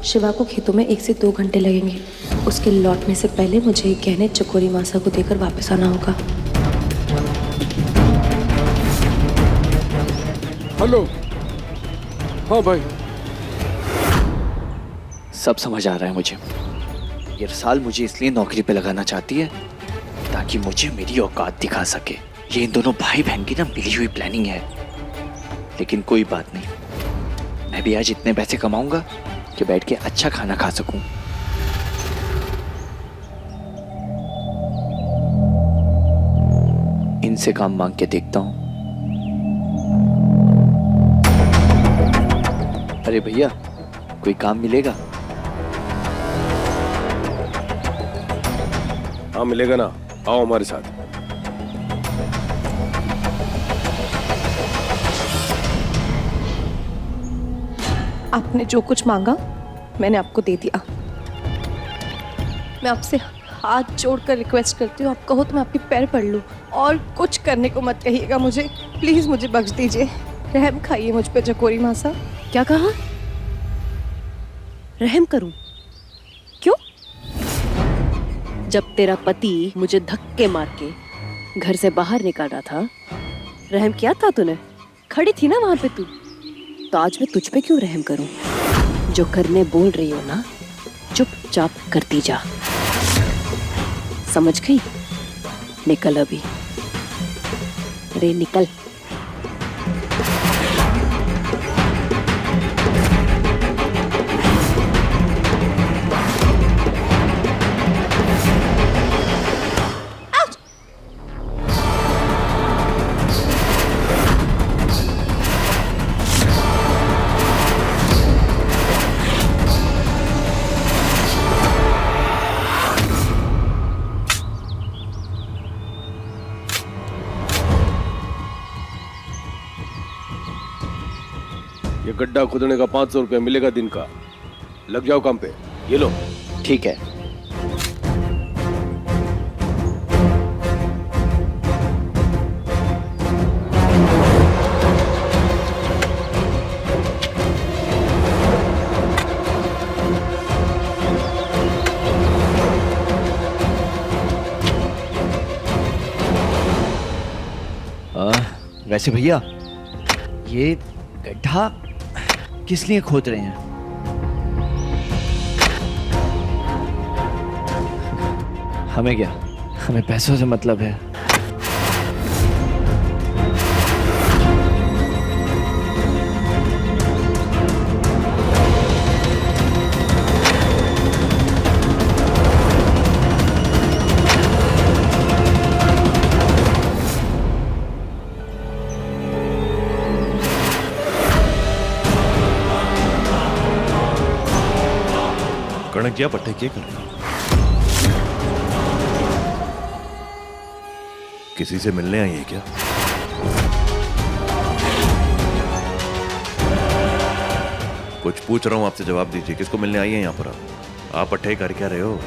शिवा को खेतों में 1 से 2 घंटे लगेंगे। उसके लौटने से पहले मुझे ये गहने चकोरी मासा को देकर वापस आना होगा। हेलो। हाँ भाई। सब समझ आ रहा है मुझे। ये रसाल मुझे इसलिए नौकरी पे लगाना चाहती है ताकि मुझे मेरी औकात दिखा सके। ये इन दोनों भाई बहन की ना मिली हुई प्लानिंग है। लेकिन कोई बात नहीं, मैं भी आज इतने पैसे कमाऊंगा कि बैठ के अच्छा खाना खा सकूं। इनसे काम मांग के देखता हूं। अरे भैया, कोई काम मिलेगा? हाँ मिलेगा ना, आओ हमारे साथ। आपने जो कुछ मांगा मैंने आपको दे दिया। मैं आपसे हाथ जोड़कर रिक्वेस्ट करती हूँ, आप कहो तो मैं आपके पैर पड़ लूँ। और कुछ करने को मत कहिएगा मुझे, प्लीज मुझे बख्श दीजिए। रहम खाइए मुझ पे चकोरी मासा। क्या कहा? रहम करूं? क्यों? जब तेरा पति मुझे धक्के मार के घर से बाहर निकाल रहा था, रहम किया था तूने? खड़ी थी ना वहां पे तू। तो आज मैं तुझ पे क्यों रहम करूं? जो करने बोल रही हो ना, चुपचाप करती जा। समझ गई? निकल अभी। अरे निकल। ये गड्ढा खोदने का 500 रुपया मिलेगा दिन का। लग जाओ काम पे। ये लो। ठीक है। वैसे भैया, ये गड्ढा किस लिए खोद रहे हैं? हमें क्या, हमें पैसों से मतलब है। कणक जी, आप पट्टे क्या कर रहे हैं? किसी से मिलने आई है क्या? कुछ पूछ रहा हूं, आपसे जवाब दीजिए। किसको मिलने आई है यहाँ पर आप पट्टे कर क्या रहे हो?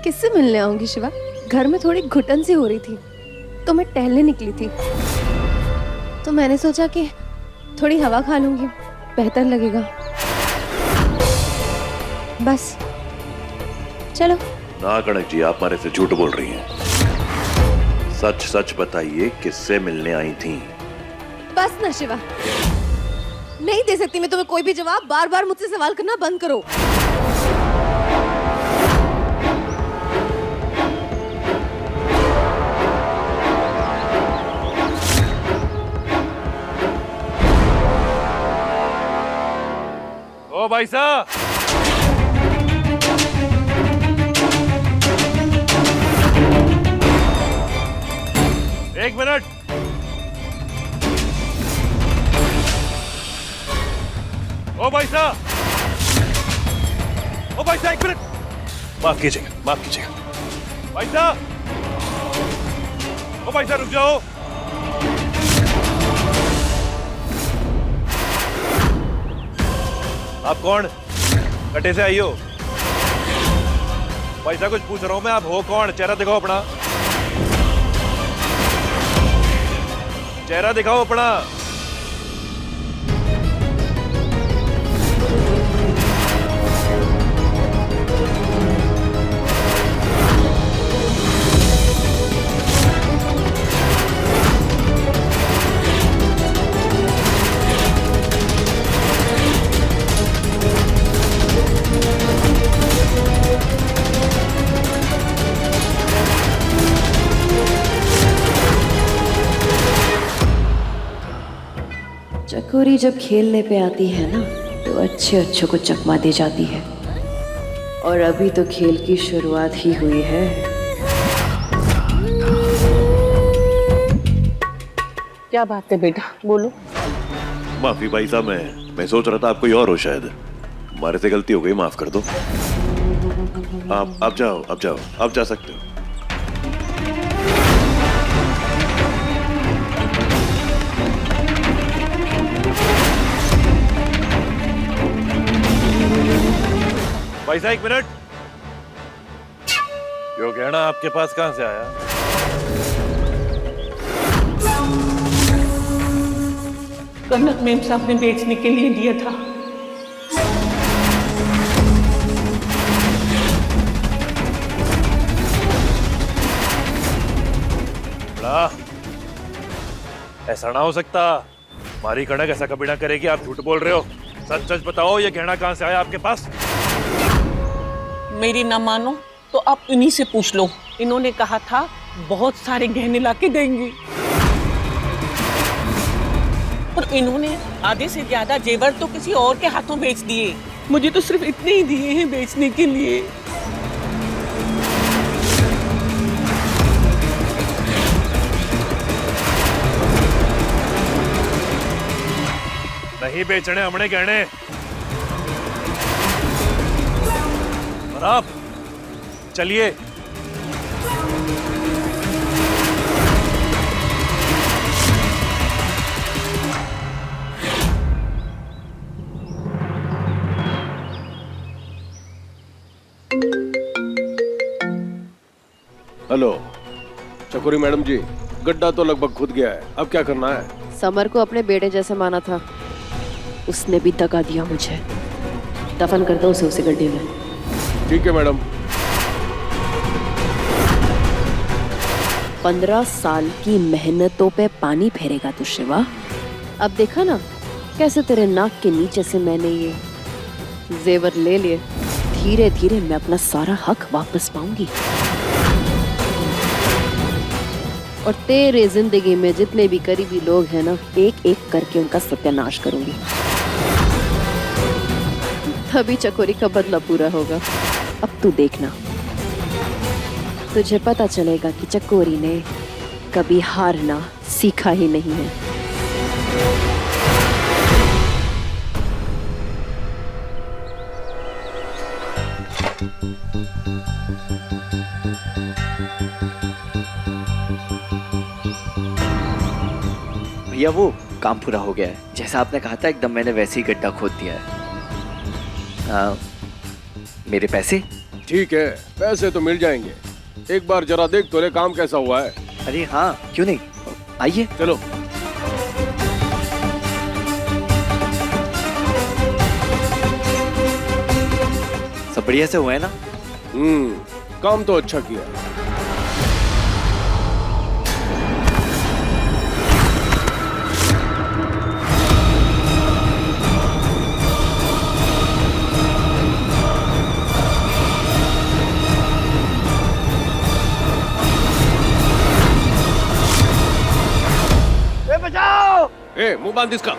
किससे मिलने आऊंगी शिवा? घर में थोड़ी घुटन सी हो रही थी तो मैं टहलने निकली थी। तो मैंने सोचा कि थोड़ी हवा खा लूंगी, बेहतर लगेगा। बस चलो। ना कणक जी, आप हमारे से झूठ बोल रही हैं। सच सच बताइए, किससे मिलने आई थी? बस ना शिवा, नहीं दे सकती मैं तुम्हें कोई भी जवाब। बार बार मुझसे सवाल करना बंद करो। ओ भाई साहब, एक मिनट। ओ भाई साहब, ओ भाई साहब, एक मिनट। माफ कीजिएगा, माफ कीजिएगा। भाई साहब, ओ भाई साहब रुक जाओ। आप कौन? कटे से आई हो? भाई साहब कुछ पूछ रहा हूँ मैं, आप हो कौन? चेहरा दिखाओ अपना, चेहरा दिखाओ अपना। चकोरी जब खेलने पे आती है ना तो अच्छे अच्छों को चकमा दे जाती है, और अभी तो खेल की शुरुआत ही हुई है। क्या बात है बेटा, बोलो। माफी भाई साहब, मैं सोच रहा था आप कोई और हो शायद, हमारे से गलती हो गई, माफ कर दो। आप जाओ, आप जाओ, आप जा सकते हो। भाई साहब 1 मिनट, यो गहना आपके पास कहां से आया? कनक मेम साहब ने बेचने के लिए दिया था। बड़ा, ऐसा ना हो सकता, हमारी कनक ऐसा कभी ना करेगी, आप झूठ बोल रहे हो। सच सच बताओ, ये गहना कहां से आया आपके पास? मेरी ना मानो तो आप इन्हीं से पूछ लो, इन्होंने कहा था बहुत सारे गहने लाके देंगी, पर इन्होंने आधे से ज्यादा जेवर तो किसी और के हाथों बेच दिए। मुझे तो सिर्फ इतने ही दिए हैं बेचने के लिए। नहीं बेचने हमने गहने। और आप चलिए। हेलो चकोरी मैडम जी, गड्ढा तो लगभग खुद गया है, अब क्या करना है? समर को अपने बेटे जैसे माना था, उसने भी दगा दिया मुझे। दफन कर दो उसे गड्ढे में। ठीक है मैडम। 15 साल की मेहनतों पे पानी फेरेगा तू शिवा। अब देखा ना कैसे तेरे नाक के नीचे से मैंने ये जेवर ले लिए। धीरे धीरे मैं अपना सारा हक वापस पाऊंगी, और तेरे जिंदगी में जितने भी करीबी लोग हैं ना, एक एक करके उनका सत्यानाश करूंगी। तभी चकोरी का बदला पूरा होगा। अब तू देखना, तुझे पता चलेगा कि चकोरी ने कभी हारना सीखा ही नहीं है। भैया वो काम पूरा हो गया है, जैसा आपने कहा था एकदम मैंने वैसे ही गड्ढा खोद दिया है। मेरे पैसे? ठीक है, पैसे तो मिल जाएंगे। एक बार जरा देख तो ले काम कैसा हुआ है। अरे हाँ, क्यों नहीं, आइए। चलो। सब बढ़िया से हुआ है ना? काम तो अच्छा किया। ए, मुंह बांध इसका।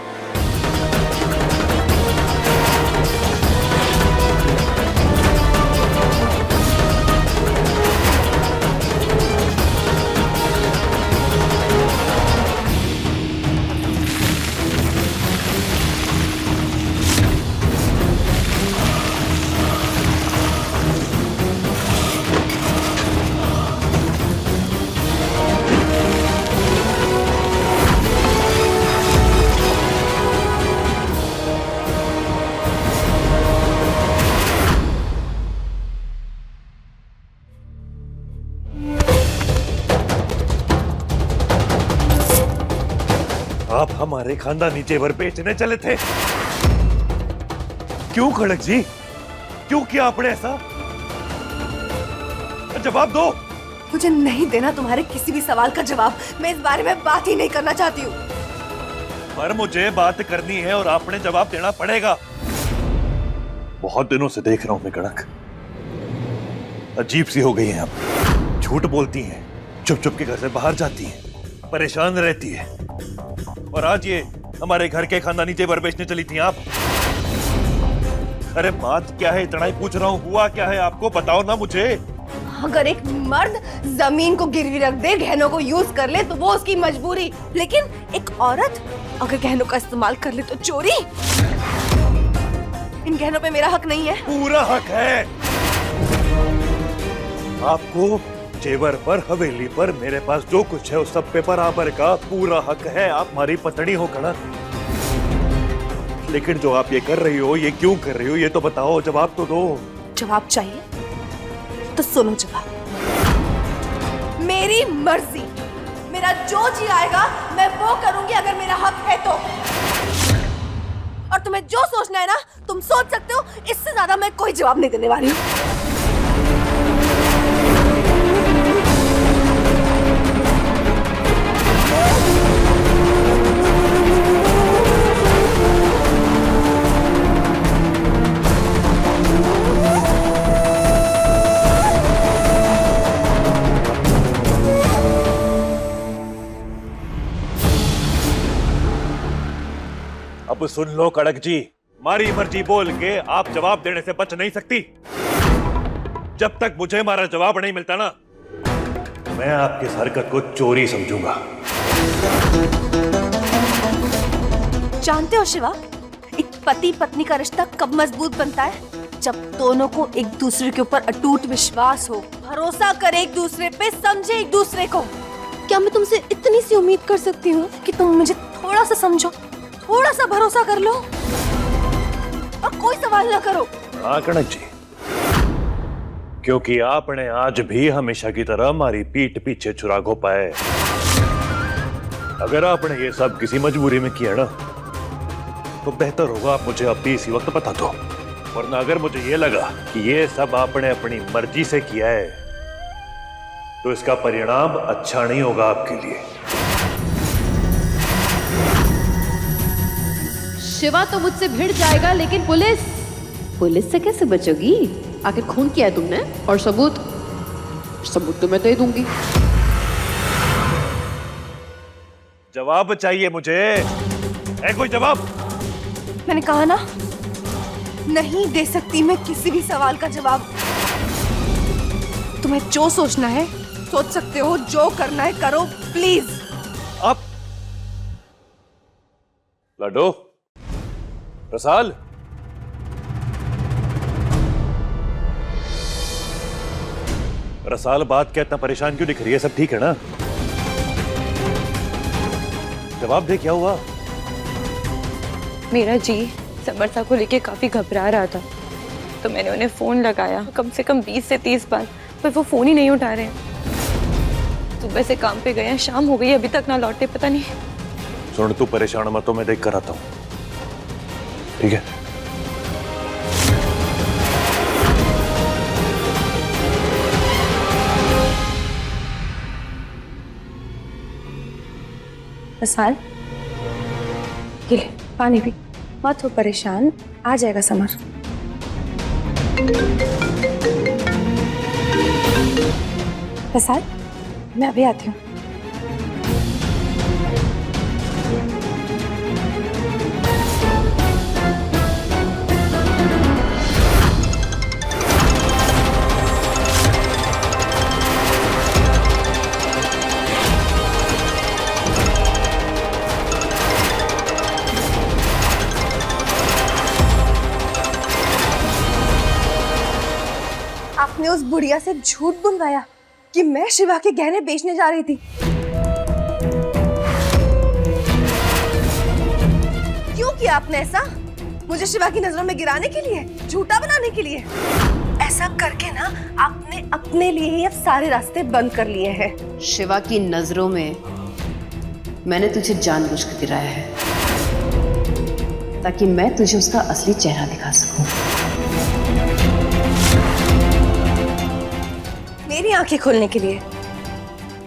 आप हमारे खानदानी जेवर बेचने चले थे? क्यों खड़क जी, क्यों किया आपने ऐसा? जवाब दो। मुझे नहीं देना तुम्हारे किसी भी सवाल का जवाब। मैं इस बारे में बात ही नहीं करना चाहती हूँ। पर मुझे बात करनी है और आपने जवाब देना पड़ेगा। बहुत दिनों से देख रहा हूं मैं कड़क, अजीब सी हो गई हैं आप। झूठ बोलती हैं, चुप चुप के घर से बाहर जाती हैं, परेशान रहती है, और आज ये हमारे घर के खानदानी जेवर बेचने चली थी आप। अरे बात क्या है, इतना ही पूछ रहा हूँ, हुआ क्या है आपको बताओ ना मुझे। अगर एक मर्द जमीन को गिरवी रख दे, गहनों को यूज कर ले, तो वो उसकी मजबूरी, लेकिन एक औरत अगर गहनों का इस्तेमाल कर ले तो चोरी। इन गहनों पे मेरा हक नहीं है। पूरा हक है आपको। जेवर पर, हवेली पर, मेरे पास जो कुछ है उस सब पे बराबर का पूरा हक है। आप हमारी पत्नी हो कड़क, लेकिन जो आप ये कर रही हो, ये क्यों कर रही हो, ये तो बताओ, जवाब तो दो। जवाब चाहिए तो सुनो जवाब। मेरी मर्जी, मेरा जो जी आएगा मैं वो करूंगी, अगर मेरा हक है तो। और तुम्हें जो सोचना है ना, तुम सोच सकते हो। इससे ज्यादा मैं कोई जवाब नहीं देने वाली हूँ। अब सुन लो कड़क जी, हमारी मर्जी बोल के आप जवाब देने से बच नहीं सकती। जब तक मुझे हमारा जवाब नहीं मिलता ना, मैं आपकी इस हरकत को चोरी समझूंगा। जानते हो शिवा, एक पति पत्नी का रिश्ता कब मजबूत बनता है? जब दोनों को एक दूसरे के ऊपर अटूट विश्वास हो, भरोसा करे एक दूसरे पे, समझे एक दूसरे को। क्या मैं तुमसे इतनी सी उम्मीद कर सकती हूँ कि तुम मुझे थोड़ा सा समझो, थोड़ा सा भरोसा कर लो और कोई सवाल ना करो? हाँ कड़क जी, क्योंकि आपने आज भी हमेशा की तरह हमारी पीठ पीछे छुरा घोपा है। अगर आपने ये सब किसी मजबूरी में किया ना, तो बेहतर होगा आप मुझे अभी इसी वक्त बता दो। वरना अगर मुझे ये लगा कि ये सब आपने अपनी मर्जी से किया है, तो इसका परिणाम अच्छा नहीं होगा आपके लिए। शिवा तो मुझसे भिड़ जाएगा, लेकिन पुलिस से कैसे बचोगी? आखिर खून किया है तुमने, और सबूत तो मैं दे दूंगी। जवाब चाहिए मुझे, है कोई जवाब? मैंने कहा ना, नहीं दे सकती मैं किसी भी सवाल का जवाब। तुम्हें जो सोचना है सोच सकते हो, जो करना है करो, प्लीज। आप लड्डू, रसाल, रसाल, बात क्या इतना परेशान क्यों दिख रही है? सब ठीक है ना? जवाब दे, क्या हुआ? मेरा जी समरसा को लेके काफी घबरा रहा था, तो मैंने उन्हें फोन लगाया कम से कम 20 से 30 बार, पर वो फोन ही नहीं उठा रहे हैं। सुबह से काम पे गए हैं, शाम हो गई, अभी तक ना लौटे, पता नहीं। सुन, तू परेशान मत हो, मैं देख कर आता हूं, ठीक है? रसाल, ये ले पानी पी, मत हो परेशान, आ जाएगा समर। रसाल, मैं अभी आती हूँ। आपने उस बुढ़िया से झूठ बुलवाया कि मैं शिवा के गहने बेचने जा रही थी। क्यों किया आपने ऐसा? मुझे शिवा की नजरों में गिराने के लिए, झूठा बनाने के लिए? ऐसा करके ना आपने अपने लिए ही अब सारे रास्ते बंद कर लिए हैं। शिवा की नजरों में मैंने तुझे जानबूझकर गिराया है ताकि मैं तुझे उसका असली चेहरा दिखा सकूं। मेरी आंखें खोलने के लिए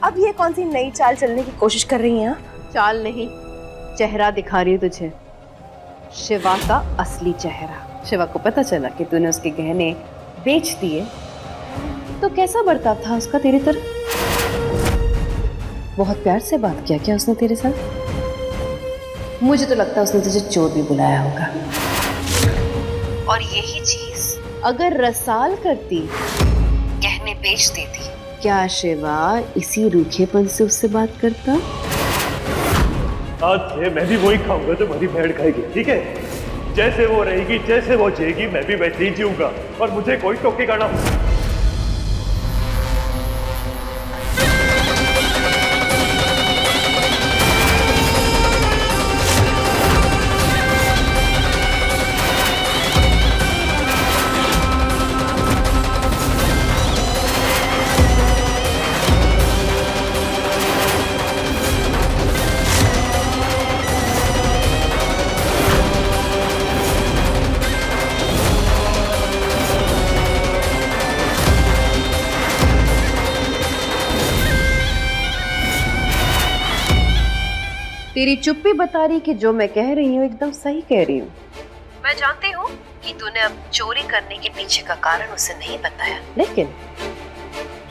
अब ये कौन सी नई चाल चलने की कोशिश कर रही हैं आप? चाल नहीं, चेहरा दिखा रही हूँ तुझे, शिवा का असली चेहरा। शिवा को पता चला कि तूने उसके गहने बेच दिए, तो कैसा बर्ताव था उसका तेरी तरफ? बहुत प्यार से बात किया क्या उसने तेरे साथ? मुझे तो लगता है उसने तुझे चोर भी बुलाया होगा। और यही चीज अगर रसाल करती, गहने बेच देती, क्या शिवा इसी रूखेपन से उससे बात करता? आज से मैं भी वही खाऊंगा जो मेरी भेड़ खाएगी, ठीक है? जैसे वो रहेगी, जैसे वो जिएगी, मैं भी वैसे ही जीऊंगा और मुझे कोई टोकेगा ना। तेरी चुप्पी बता रही कि जो मैं कह रही हूँ एकदम सही कह रही हूँ। मैं जानती हूँ कि तूने अब चोरी करने के पीछे का कारण उसे नहीं बताया, लेकिन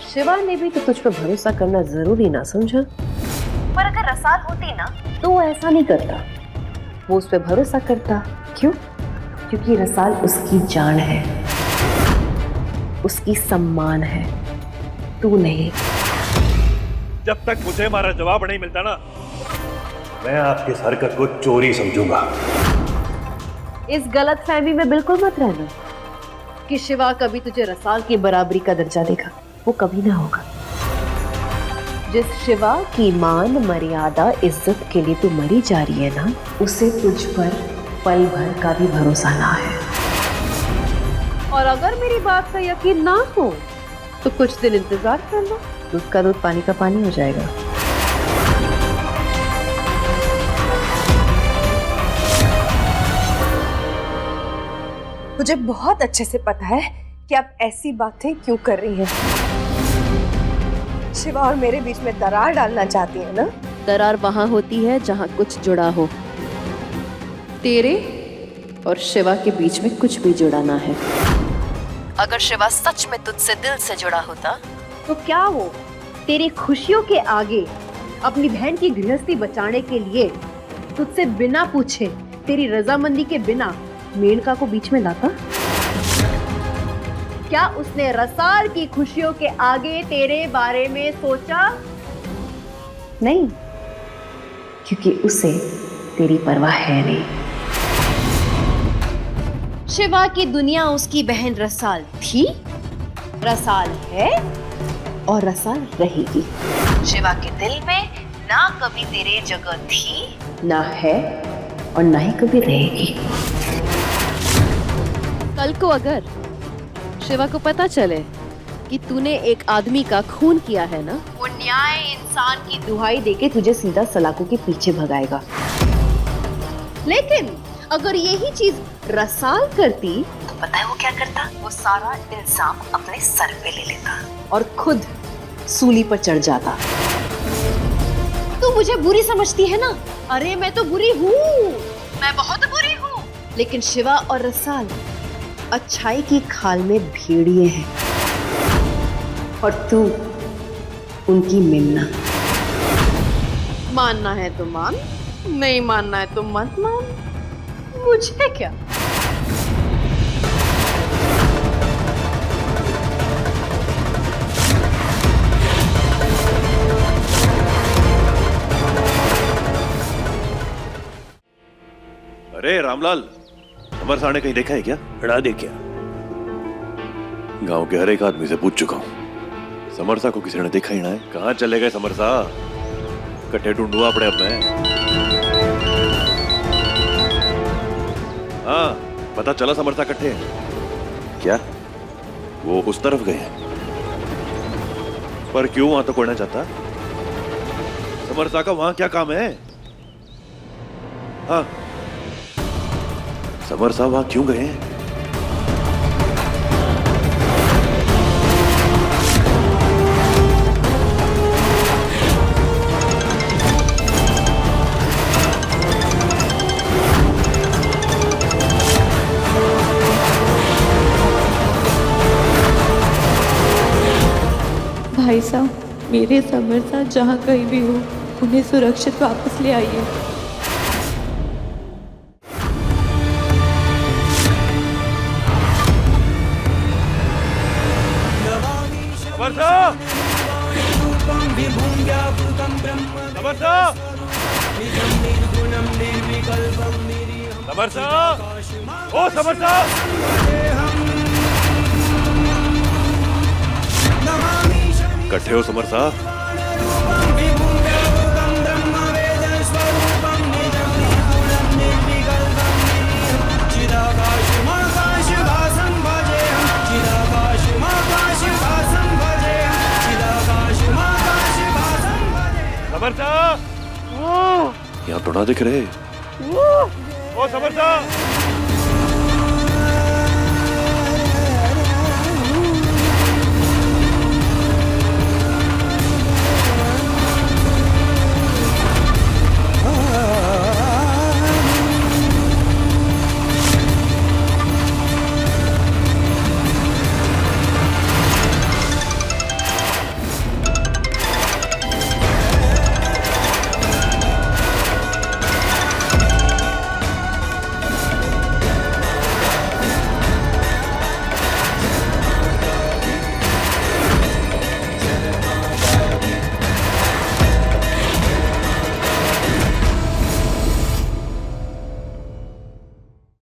शिवा ने भी तो तुझ पर भरोसा करना जरूरी ना समझा? पर अगर रसाल होती ना तो वो ऐसा नहीं करता, वो उस पर भरोसा करता। क्यों? क्योंकि रसाल उसकी जान है, उसकी सम्मान है, तू नहीं। जब तक मुझे हमारा जवाब नहीं मिलता ना, मैं आपकी इस हरकत को चोरी समझूंगा। इस गलत फहमी में बिल्कुल मत रहना कि शिवा कभी तुझे रसाल की बराबरी का दर्जा देगा, वो कभी ना होगा। जिस शिवा की मान, मर्यादा, इज्जत के लिए तू मरी जा रही है ना, उसे तुझ पर पल भर का भी भरोसा ना है। और अगर मेरी बात का यकीन ना हो तो कुछ दिन इंतजार कर लो, दूध का दूध पानी का पानी हो जाएगा। मुझे बहुत अच्छे से पता है कि आप ऐसी बातें क्यों कर रही हैं। शिवा और मेरे बीच में दरार डालना चाहती हैं ना? दरार वहां होती है जहां कुछ जुड़ा हो। तेरे और शिवा के बीच में कुछ भी जुड़ा ना है। अगर शिवा सच में तुझसे दिल से जुड़ा होता तो क्या वो तेरी खुशियों के आगे अपनी बहन की गृहस्थी बचाने के लिए तुझसे बिना पूछे, तेरी रजामंदी के बिना मेनका को बीच में लाता? क्या उसने रसाल की खुशियों के आगे तेरे बारे में सोचा? नहीं, क्योंकि उसे तेरी परवाह है नहीं। शिवा की दुनिया उसकी बहन रसाल थी, रसाल है और रसाल रहेगी। शिवा के दिल में ना कभी तेरे जगह थी, ना है और ना ही कभी रहेगी। कल को अगर शिवा को पता चले कि तूने एक आदमी का खून किया है ना, वो न्याय इंसान की दुहाई देके तुझे सीधा सलाखों के पीछे भगाएगा। लेकिन अगर यही चीज रसाल करती तो पता है वो क्या करता? वो सारा इल्जाम अपने सर पे ले लेता और खुद सूली पर चढ़ जाता। तू मुझे बुरी समझती है ना? अरे मैं तो बुरी हूँ, मैं बहुत बुरी हूँ। लेकिन शिवा और रसाल अच्छाई की खाल में भेड़िए हैं और तू उनकी मेमना। मानना है तो मान, नहीं मानना है तो मत मान, मुझे क्या। अरे रामलाल, समरसा ने कहीं देखा है क्या? हड़ा दे क्या? गांव के हर एक आदमी से पूछ चुका हूं, समरसा को किसी ने देखा ही ना है। कहाँ चले गए समरसा? कट्ठे ढूंढूं अपने अब मैं। हाँ, पता चला समरसा कट्ठे हैं। क्या वो उस तरफ गए हैं? पर क्यों? वहां तो कोई ना चाहता। समरसा का वहां क्या काम है? हाँ, समरसा वहां क्यों गए हैं? भाई साहब, मेरे समरसा जहाँ कहीं भी हो, उन्हें सुरक्षित वापस ले आइए। समरसा! समरसा! समरसा! ओ समरसा! इकट्ठे हो समरसा? समरसा! यहाँ तो ना दिख रहे। ओ समरसा!